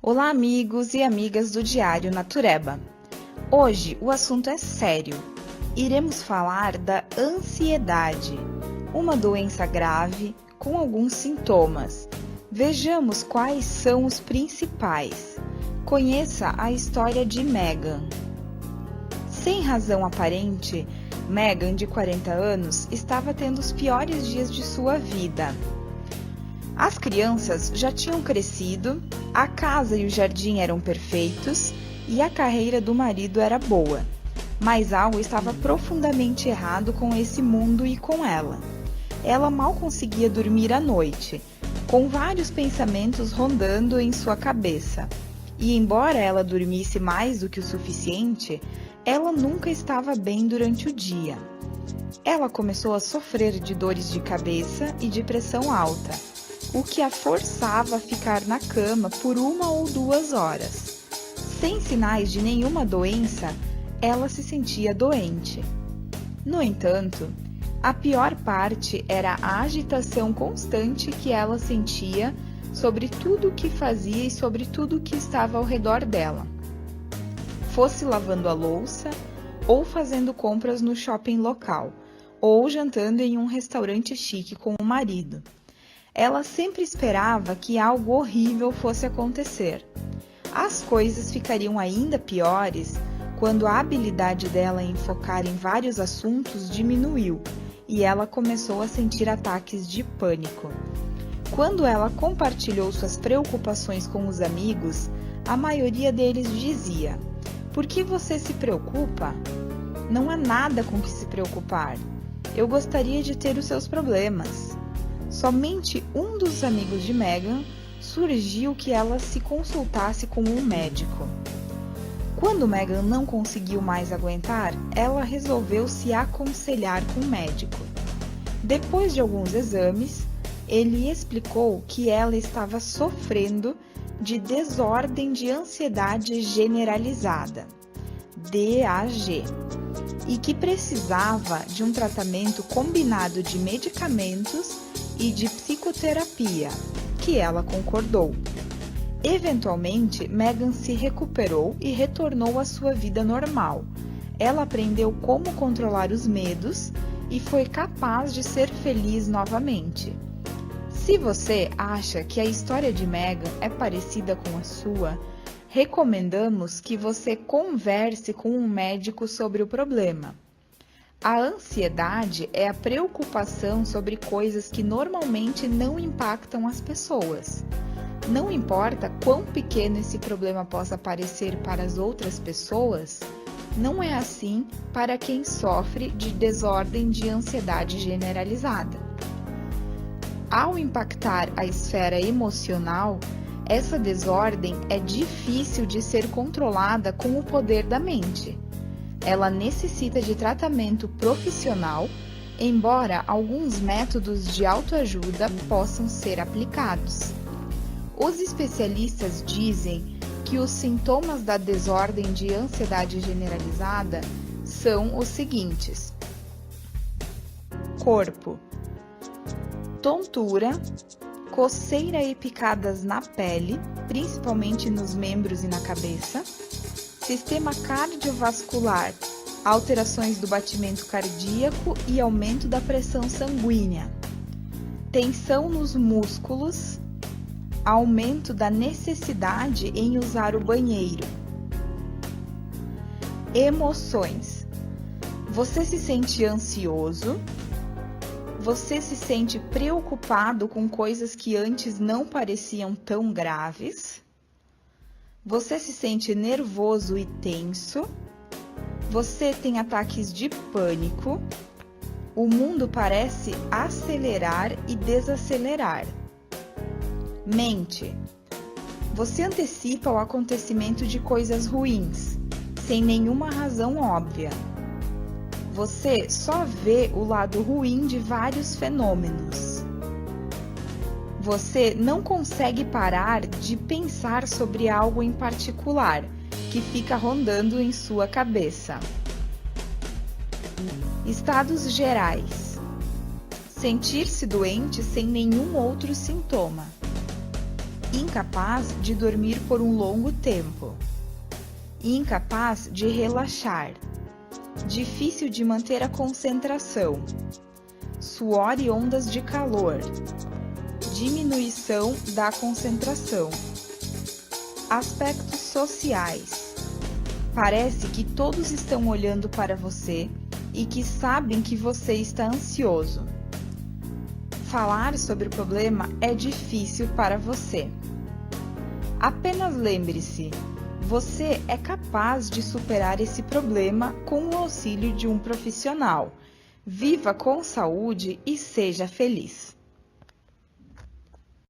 Olá, amigos e amigas do Diário Natureba. Hoje o assunto é sério. Iremos falar da ansiedade, uma doença grave com alguns sintomas. Vejamos quais são os principais. Conheça a história de Megan. Sem razão aparente, Megan, de 40 anos, estava tendo os piores dias de sua vida. As crianças já tinham crescido, a casa e o jardim eram perfeitos e a carreira do marido era boa. Mas algo estava profundamente errado com esse mundo e com ela. Ela mal conseguia dormir à noite, com vários pensamentos rondando em sua cabeça. E embora ela dormisse mais do que o suficiente, ela nunca estava bem durante o dia. Ela começou a sofrer de dores de cabeça e de pressão alta, o que a forçava a ficar na cama por 1 ou 2 horas. Sem sinais de nenhuma doença, ela se sentia doente. No entanto, a pior parte era a agitação constante que ela sentia sobre tudo o que fazia e sobre tudo o que estava ao redor dela. Fosse lavando a louça, ou fazendo compras no shopping local, ou jantando em um restaurante chique com o marido. Ela sempre esperava que algo horrível fosse acontecer. As coisas ficariam ainda piores quando a habilidade dela em focar em vários assuntos diminuiu e ela começou a sentir ataques de pânico. Quando ela compartilhou suas preocupações com os amigos, a maioria deles dizia: "Por que você se preocupa? Não há nada com que se preocupar. Eu gostaria de ter os seus problemas." Somente um dos amigos de Megan sugeriu que ela se consultasse com um médico. Quando Megan não conseguiu mais aguentar, ela resolveu se aconselhar com o médico. Depois de alguns exames, ele explicou que ela estava sofrendo de desordem de ansiedade generalizada, DAG, e que precisava de um tratamento combinado de medicamentos e de psicoterapia, que ela concordou. Eventualmente, Megan se recuperou e retornou à sua vida normal. Ela aprendeu como controlar os medos e foi capaz de ser feliz novamente. Se você acha que a história de Megan é parecida com a sua, recomendamos que você converse com um médico sobre o problema. A ansiedade é a preocupação sobre coisas que normalmente não impactam as pessoas. Não importa quão pequeno esse problema possa parecer para as outras pessoas, não é assim para quem sofre de desordem de ansiedade generalizada. Ao impactar a esfera emocional, essa desordem é difícil de ser controlada com o poder da mente. Ela necessita de tratamento profissional, embora alguns métodos de autoajuda possam ser aplicados. Os especialistas dizem que os sintomas da desordem de ansiedade generalizada são os seguintes: corpo, tontura, coceira e picadas na pele, principalmente nos membros e na cabeça, sistema cardiovascular, alterações do batimento cardíaco e aumento da pressão sanguínea, tensão nos músculos, aumento da necessidade em usar o banheiro. Emoções. Você se sente ansioso? Você se sente preocupado com coisas que antes não pareciam tão graves? Você se sente nervoso e tenso? Você tem ataques de pânico? O mundo parece acelerar e desacelerar. Mente. Você antecipa o acontecimento de coisas ruins, sem nenhuma razão óbvia. Você só vê o lado ruim de vários fenômenos. Você não consegue parar de pensar sobre algo em particular que fica rondando em sua cabeça. Estados incapaz de dormir por um longo tempo, incapaz de relaxar, difícil de manter a concentração, suor e ondas de calor, diminuição da concentração. Aspectos sociais. Parece que todos estão olhando para você e que sabem que você está ansioso. Falar sobre o problema é difícil para você. Apenas lembre-se, você é capaz de superar esse problema com o auxílio de um profissional. Viva com saúde e seja feliz!